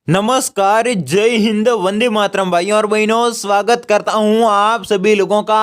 नमस्कार, जय हिंद, वंदे मातरम भाइयों और बहनों। स्वागत करता हूं आप सभी लोगों का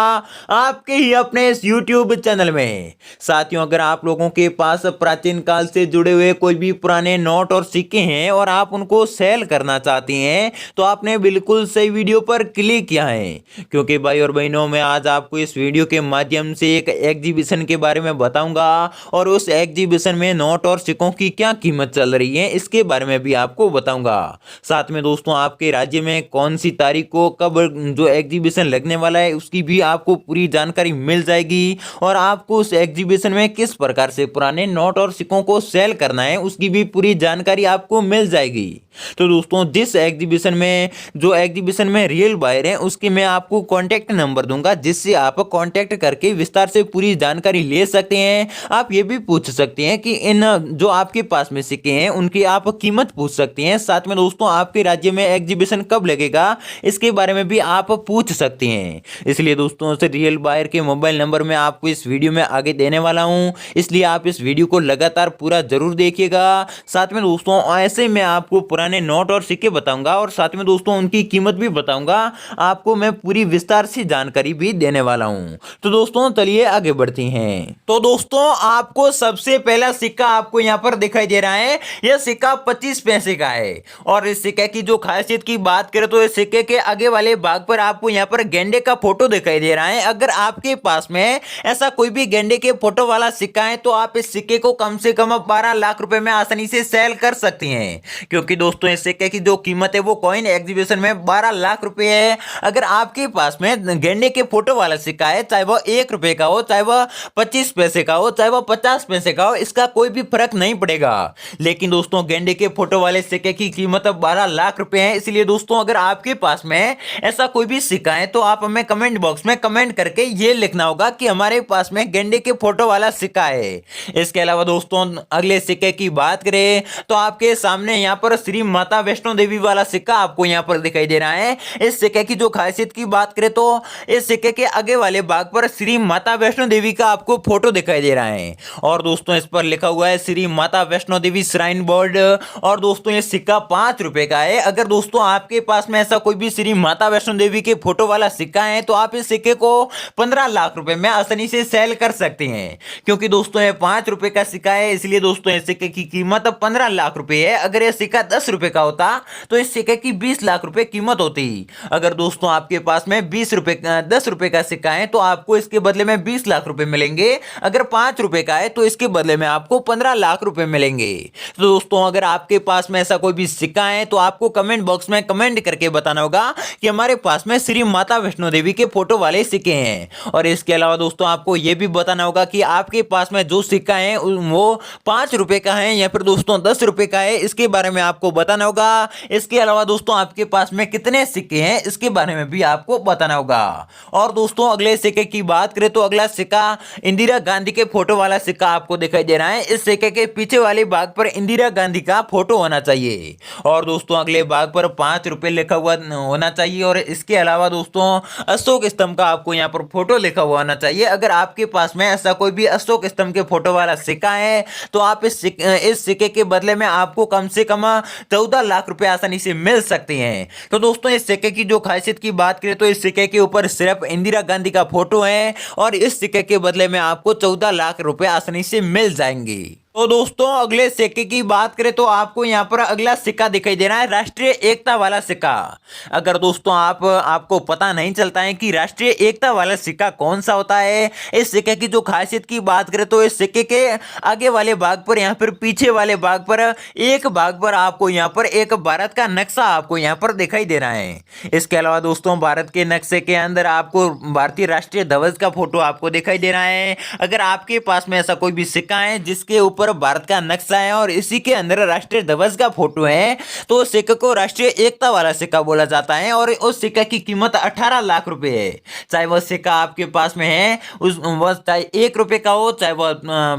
आपके ही अपने इस YouTube चैनल में। साथियों, अगर आप लोगों के पास प्राचीन काल से जुड़े हुए कोई भी पुराने नोट और सिक्के हैं और आप उनको सेल करना चाहती हैं तो आपने बिल्कुल सही वीडियो पर क्लिक किया है, क्योंकि भाई और बहनों मैं आज आपको इस वीडियो के माध्यम से एक एग्जीबिशन के बारे में बताऊंगा और उस एग्जीबिशन में नोट और सिक्कों की क्या कीमत चल रही है इसके बारे में भी आपको बताऊंगा। साथ में दोस्तों आपके राज्य में कौन सी तारीख को कब जो एग्जीबिशन लगने वाला है उसकी भी आपको पूरी जानकारी मिल जाएगी और आपको उस एग्जीबिशन में किस प्रकार से पुराने नोट और सिक्कों को सेल करना है उसकी भी पूरी जानकारी आपको मिल जाएगी। तो दोस्तों जिस एग्जीबिशन में जो एग्जीबिशन में रियल बायर है उसके मैं आपको कॉन्टैक्ट नंबर दूंगा, जिससे आप कॉन्टैक्ट करके विस्तार से पूरी जानकारी ले सकते हैं। आप ये भी पूछ सकते हैं कि इन जो आपके पास में सिक्के हैं उनकी आप कीमत पूछ सकते हैं। साथ में दोस्तों आपके राज्य में एग्जीबिशन कब लगेगा इसके बारे में भी आप पूछ सकते हैं। इसलिए दोस्तों से रियल बायर के मोबाइल नंबर मैं आपको इस वीडियो में आगे देने वाला हूं, इसलिए आप इस वीडियो को लगातार पूरा जरूर देखिएगा। साथ में दोस्तों ऐसे मैं आपको पुराने नोट और सिक्के बताऊंगा और साथ में दोस्तों उनकी कीमत भी बताऊंगा, आपको मैं पूरी विस्तार से जानकारी भी देने वाला हूं। तो दोस्तों चलिए आगे बढ़ते हैं। तो दोस्तों आपको सबसे पहला सिक्का आपको यहां पर दिखाई दे रहा है, यह सिक्का 25 पैसे का है और इस सिक्के की जो खासियत की बात करें तो इस सिक्के के आगे वाले भाग पर आपको यहां पर गेंडे का फोटो दिखाई दे रहा है। अगर आपके पास में ऐसा कोई भी गेंडे के फोटो वाला सिक्का है तो आप इस सिक्के को कम से कम 12 लाख रुपए में आसानी से सेल कर सकती हैं, क्योंकि दोस्तों इस सिक्के की जो कीमत है वो कॉइन एग्जीबिशन में 12 लाख रुपए है। अगर आपके पास में गेंडे के फोटो वाला सिक्का है, चाहे वह 1 रुपए का हो, चाहे वह 25 पैसे का हो, चाहे वह 50 पैसे का हो, इसका कोई भी फर्क नहीं पड़ेगा। लेकिन दोस्तों गेंडे के फोटो वाले सिक्के की कीमत 12 लाख रुपए है। इसलिए दोस्तों अगर आपके पास में ऐसा कोई भी सिक्का है तो आप हमें कमेंट बॉक्स में कमेंट करके ये लिखना होगा कि हमारे पास में गेंडे के फोटो वाला सिक्का है। इसके अलावा दोस्तों अगले सिक्के की बात करें तो आपके सामने यहाँ पर श्री माता वैष्णो देवी वाला सिक्का आपको यहाँ पर दिखाई दे रहा है। इस सिक्के की जो खासियत की बात करें तो इस सिक्के के आगे वाले भाग पर श्री माता वैष्णो देवी का आपको फोटो दिखाई दे रहा है और दोस्तों इस पर लिखा हुआ है श्री माता वैष्णो देवी श्राइन बोर्ड और दोस्तों ये सिक्का 5 रुपए का है। अगर दोस्तों आपके पास में ऐसा कोई भी श्री माता वैष्णो देवी के फोटो वाला सिक्का है तो आप इस सिक्के को 15 लाख रुपए में आसानी से सेल कर सकते हैं, क्योंकि दोस्तों ये 5 रुपए का सिक्का है। इसलिए दोस्तों इस सिक्के की कीमत 15 लाख रुपए है। अगर ये सिक्का 10 रुपए का होता तो इस सिक्के की 20 लाख रुपए कीमत होती। अगर दोस्तों आपके पास में 10 रुपए का सिक्का है तो आपको इसके बदले में 20 लाख रुपए मिलेंगे। अगर 5 रुपए का है तो इसके बदले में आपको 15 लाख रुपए मिलेंगे। तो दोस्तों अगर आपके पास में ऐसा कोई भी सिक्का है तो आपको कमेंट बॉक्स में कमेंट करके बताना होगा कि हमारे पास में श्री माता वैष्णो देवी के फोटो वाले सिक्के हैं। और इसके अलावा दोस्तों आपको यह भी बताना होगा कि आपके पास में जो सिक्का है वो 5 रुपए का है या फिर दोस्तों 10 रुपए का है, इसके बारे में आपको बताना होगा। इसके अलावा दोस्तों आपके पास में कितने सिक्के हैं इसके बारे में भी आपको बताना होगा। और दोस्तों अगले सिक्के की बात करें तो अगला सिक्का इंदिरा गांधी के फोटो वाला सिक्का आपको दिखाई दे रहा है। इस सिक्के के पीछे वाले भाग पर इंदिरा गांधी का फोटो होना चाहिए और दोस्तों अगले भाग पर 5 रुपए लिखा हुआ होना चाहिए और इसके अलावा दोस्तों अशोक स्तंभ का आपको यहाँ पर फोटो लिखा हुआ होना चाहिए। अगर आपके पास में ऐसा कोई भी अशोक स्तंभ के फोटो वाला सिक्का है तो आप इस सिक्के के बदले में आपको कम से कम 14 लाख रुपए आसानी से मिल सकते हैं। तो दोस्तों इस सिक्के की जो खासियत की बात करें तो इस सिक्के के ऊपर सिर्फ इंदिरा गांधी का फोटो है और इस सिक्के के बदले में आपको 14 लाख रुपए आसानी से मिल जाएंगे। तो दोस्तों अगले सिक्के की बात करें तो आपको यहाँ पर अगला सिक्का दिखाई दे रहा है, राष्ट्रीय एकता वाला सिक्का। अगर दोस्तों आपको पता नहीं चलता है कि राष्ट्रीय एकता वाला सिक्का कौन सा होता है, इस सिक्के की जो खासियत की बात करें तो इस सिक्के के आगे वाले भाग पर यहाँ पर पीछे वाले भाग पर एक भाग पर आपको यहाँ पर एक भारत का नक्शा आपको यहाँ पर दिखाई दे रहा है। इसके अलावा दोस्तों भारत के नक्शे के अंदर आपको भारतीय राष्ट्रीय ध्वज का फोटो आपको दिखाई दे रहा है। अगर आपके पास में ऐसा कोई भी सिक्का है जिसके ऊपर भारत का नक्शा है और इसी के अंदर राष्ट्रीय ध्वज का फोटो है तो उस सिक्के को राष्ट्रीय एकता वाला सिक्का बोला जाता है और उस सिक्के की कीमत 18 लाख रुपए है। चाहे वह सिक्का आपके पास में है वह चाहे 1 रुपए का हो, चाहे वह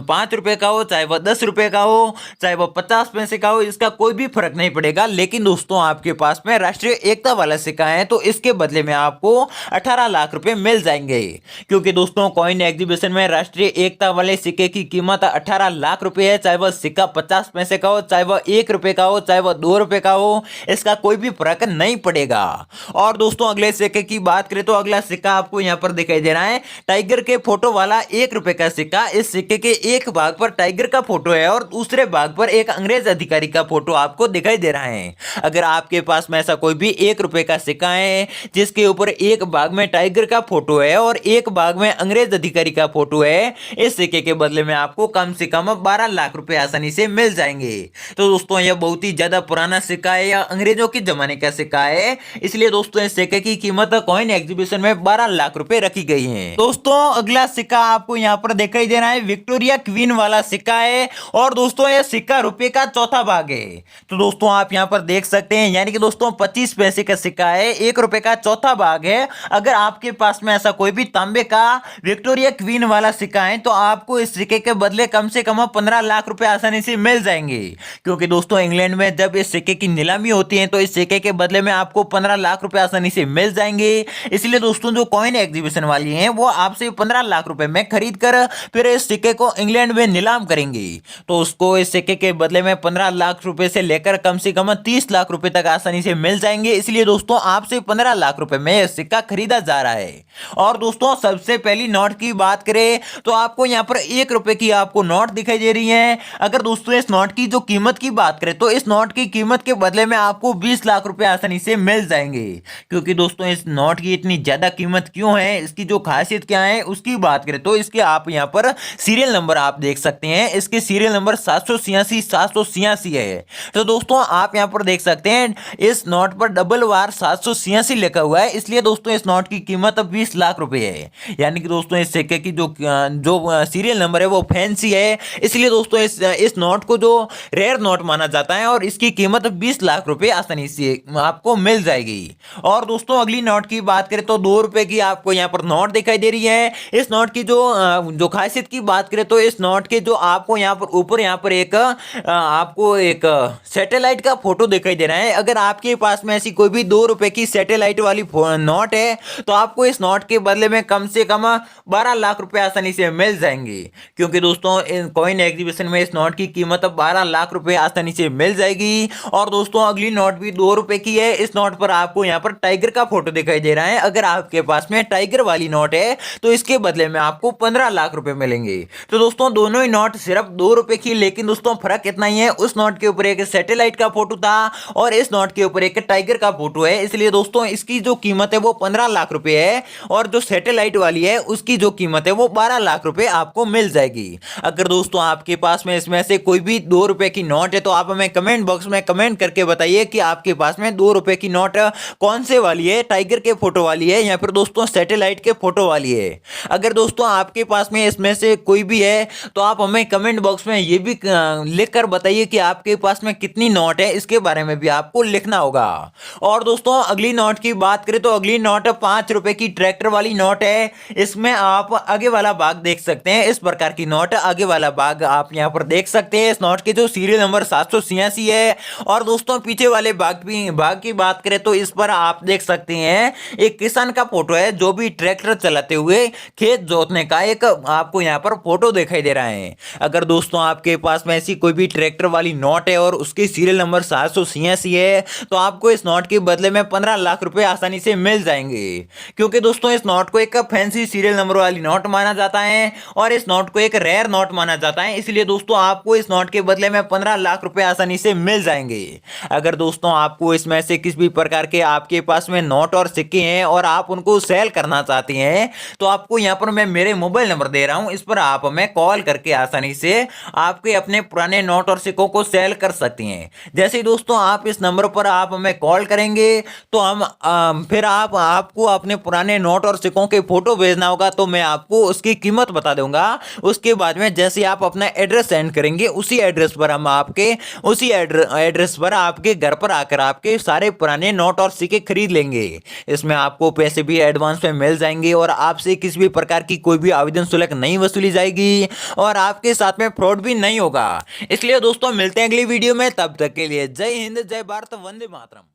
5 रुपए का हो, चाहे वह 10 रुपए का हो, चाहे वह 50 पैसे का हो, इसका कोई भी फर्क नहीं पड़ेगा। लेकिन दोस्तों आपके पास में राष्ट्रीय एकता वाला सिक्का है तो इसके बदले में आपको 18 लाख रुपए मिल जाएंगे, क्योंकि दोस्तों कॉइन एग्जीबिशन में राष्ट्रीय एकता वाले सिक्के की कीमत 18 लाख रुपए है, चाहे वह सिक्का 50 पैसे का हो, चाहे वह 1 रुपए का हो, चाहे वह 2 रुपए का हो, इसका कोई भी फर्क नहीं पड़ेगा। और दोस्तों अगले सिक्के की बात करें तो अगला सिक्का आपको यहां पर दिखाई दे रहा है टाइगर के फोटो वाला 1 रुपए का सिक्का। इस सिक्के के एक भाग पर टाइगर का फोटो है और दूसरे भाग पर एक अंग्रेज अधिकारी का फोटो आपको दिखाई दे रहा है। अगर आपके पास में ऐसा कोई भी 1 रुपए का सिक्का है जिसके ऊपर एक भाग में टाइगर का फोटो है और एक भाग में अंग्रेज अधिकारी का फोटो है, इस सिक्के के बदले में आपको कम से कम 12 लाख रुपए आसानी से मिल जाएंगे। तो दोस्तों यह बहुत ही ज्यादा पुराना सिक्का है, या अंग्रेजों के जमाने का सिक्का है, इसलिए दोस्तों इस सिक्के की कीमत कॉइन एग्जीबिशन में 12 लाख रुपए रखी गई है। दोस्तों अगला सिक्का आपको यहाँ पर दिखाई दे रहा है विक्टोरिया क्वीन वाला सिक्का है और दोस्तों यह सिक्का रुपए का चौथा भाग है। तो दोस्तों आप यहाँ पर देख सकते हैं, यानी कि दोस्तों 25 पैसे का सिक्का है, 1 रुपए का चौथा भाग है। अगर आपके पास में ऐसा कोई भी तांबे का विक्टोरिया क्वीन वाला सिक्का है तो आपको इस सिक्के के बदले कम से कम 15 लाख रुपए आसानी से मिल जाएंगे, क्योंकि दोस्तों इंग्लैंड में जब इस सिक्के की नीलामी होती है तो इस सिक्के के बदले में आपको 15 लाख रुपए आसानी से मिल जाएंगे। इसलिए दोस्तों जो कॉइन एग्जीबिशन वाली हैं वो आपसे 15 लाख रुपए में खरीद कर फिर इस सिक्के को इंग्लैंड में नीलाम करेंगे, तो उसको इस सिक्के के बदले में 15 लाख रुपए से लेकर कम से कम 30 लाख रुपए तक आसानी से मिल जाएंगे। इसलिए दोस्तों आपसे 15 लाख रुपए में यह सिक्का खरीदा जा रहा है। और दोस्तों सबसे पहली नोट की बात करें तो आपको यहां पर 1 रुपए की आपको नोट दिखाई दे रही है। अगर दोस्तों इस नोट की जो कीमत की बात करें तो इस नोट की कीमत के बदले में आपको 20 लाख रुपए आसानी से मिल जाएंगे। क्योंकि दोस्तों इस नोट की इतनी ज्यादा कीमत क्यों है, इसकी जो खासियत क्या है उसकी बात करें तो इसके आप यहां पर सीरियल नंबर आप देख सकते हैं, इसके सीरियल नंबर 786 है। तो दोस्तों आप यहां पर देख सकते हैं इस नोट पर डबल वार 786 लिखा हुआ है, इसलिए दोस्तों इस नोट की कीमत 20 लाख रुपए है। यानी कि दोस्तों इस सिक्के की जो सीरियल नंबर है वो फैंसी है, इसलिए दोस्तों इस नोट को जो रेयर नोट माना जाता है और इसकी कीमत 20 लाख रुपए आसानी से आपको मिल जाएगी। और दोस्तों अगली नोट की बात करें तो 2 रुपए की आपको यहां पर नोट दिखाई दे रही है। इस नोट की जो खासियत की बात करें तो इस नोट के जो आपको यहां पर ऊपर यहां पर आपको एक सैटेलाइट का फोटो दिखाई दे रहा है। अगर आपके पास में ऐसी कोई भी 2 रुपए की सैटेलाइट वाली नोट है तो आपको इस नोट के बदले में कम से कम 12 लाख रुपए आसानी से मिल जाएंगे, क्योंकि दोस्तों कॉइन एग्जीबिशन में इस नोट की कीमत 12 लाख रुपए आसानी से मिल जाएगी। और दोस्तों अगली नोट भी 2 रुपए की है। इस नोट पर आपको यहां पर टाइगर का फोटो दिखाई दे रहा है। अगर आपके पास में टाइगर वाली नोट है तो इसके बदले में आपको 15 लाख रुपए मिलेंगे। तो दोस्तों दोनों ही नोट सिर्फ 2 रुपए की, लेकिन दोस्तों फर्क इतना ही है, उस नोट के ऊपर एक सैटेलाइट का फोटो था और इस नोट के ऊपर एक टाइगर का फोटो है। इसलिए दोस्तों इसकी जो कीमत है वो 15 लाख रुपए है और जो सैटेलाइट वाली है उसकी जो कीमत है वो 12 लाख रुपए आपको मिल जाएगी। अगर दोस्तों आपके पास में इसमें से कोई भी 2 रुपए की नोट है तो आप हमें कमेंट बॉक्स में कमेंट करके बताइए कि आपके पास में 2 रुपए की नोट कौन से वाली है, टाइगर के फोटो वाली है या फिर दोस्तों सैटेलाइट के फोटो वाली है। अगर दोस्तों आपके पास में इसमें से कोई भी है तो आप हमें कमेंट बॉक्स में ये भी लिखकर बताइए कि आपके पास में कितनी नोट है, इसके बारे में भी आपको लिखना होगा। और दोस्तों अगली नोट की बात करें तो अगली नोट 5 रुपए की ट्रैक्टर वाली नोट है। इसमें आप आगे वाला भाग देख सकते हैं, इस प्रकार की नोट आगे वाला भाग आप यहां पर देख सकते हैं। इस नोट के जो सीरियल नंबर 786 है। और दोस्तों पीछे वाले भाग की बात करें तो इस पर आप देख सकते हैं एक किसान का फोटो है जो भी ट्रैक्टर चलाते हुए खेत जोतने का एक आपको यहां पर फोटो दिखाई दे रहा है। अगर दोस्तों आपके पास में ऐसी कोई भी ट्रैक्टर वाली नोट है और उसकी सीरियल नंबर 786 है तो आपको इस नोट के बदले में 15 लाख रुपए आसानी से मिल जाएंगे, क्योंकि दोस्तों इस नोट को एक फैंसी सीरियल नंबर वाली नोट माना जाता है और इस नोट को एक रेयर नोट माना जाता है। इसलिए दोस्तों आपको इस नोट के बदले में 15 लाख रुपए आसानी से मिल जाएंगे। अगर दोस्तों आपको इसमें से किसी भी प्रकार के आपके पास में नोट और सिक्के हैं और आप उनको सेल करना चाहते हैं तो आपको यहां पर मैं मेरे मोबाइल नंबर दे रहा हूं, इस पर आप हमें कॉल करके आसानी से आपके अपने पुराने नोट और सिक्कों को सेल कर सकती हैं। जैसे ही दोस्तों आप इस नंबर पर आप हमें कॉल करेंगे तो हम फिर आपको अपने पुराने नोट और सिक्कों के फोटो भेजना होगा, तो मैं आपको उसकी कीमत बता दूंगा। उसके बाद में जैसे आप अपना एड्रेस सेंड करेंगे उसी एड्रेस पर हम उसी एड्रेस पर आपके घर पर आकर आपके सारे पुराने नोट और सिक्के खरीद लेंगे। इसमें आपको पैसे भी एडवांस में मिल जाएंगे और आपसे किसी भी प्रकार की कोई भी आवेदन शुल्क नहीं वसूली जाएगी और आपके साथ में फ्रॉड भी नहीं होगा। इसलिए दोस्तों मिलते हैं अगली वीडियो में, तब तक के लिए जय हिंद, जय भारत, वंदे मातरम।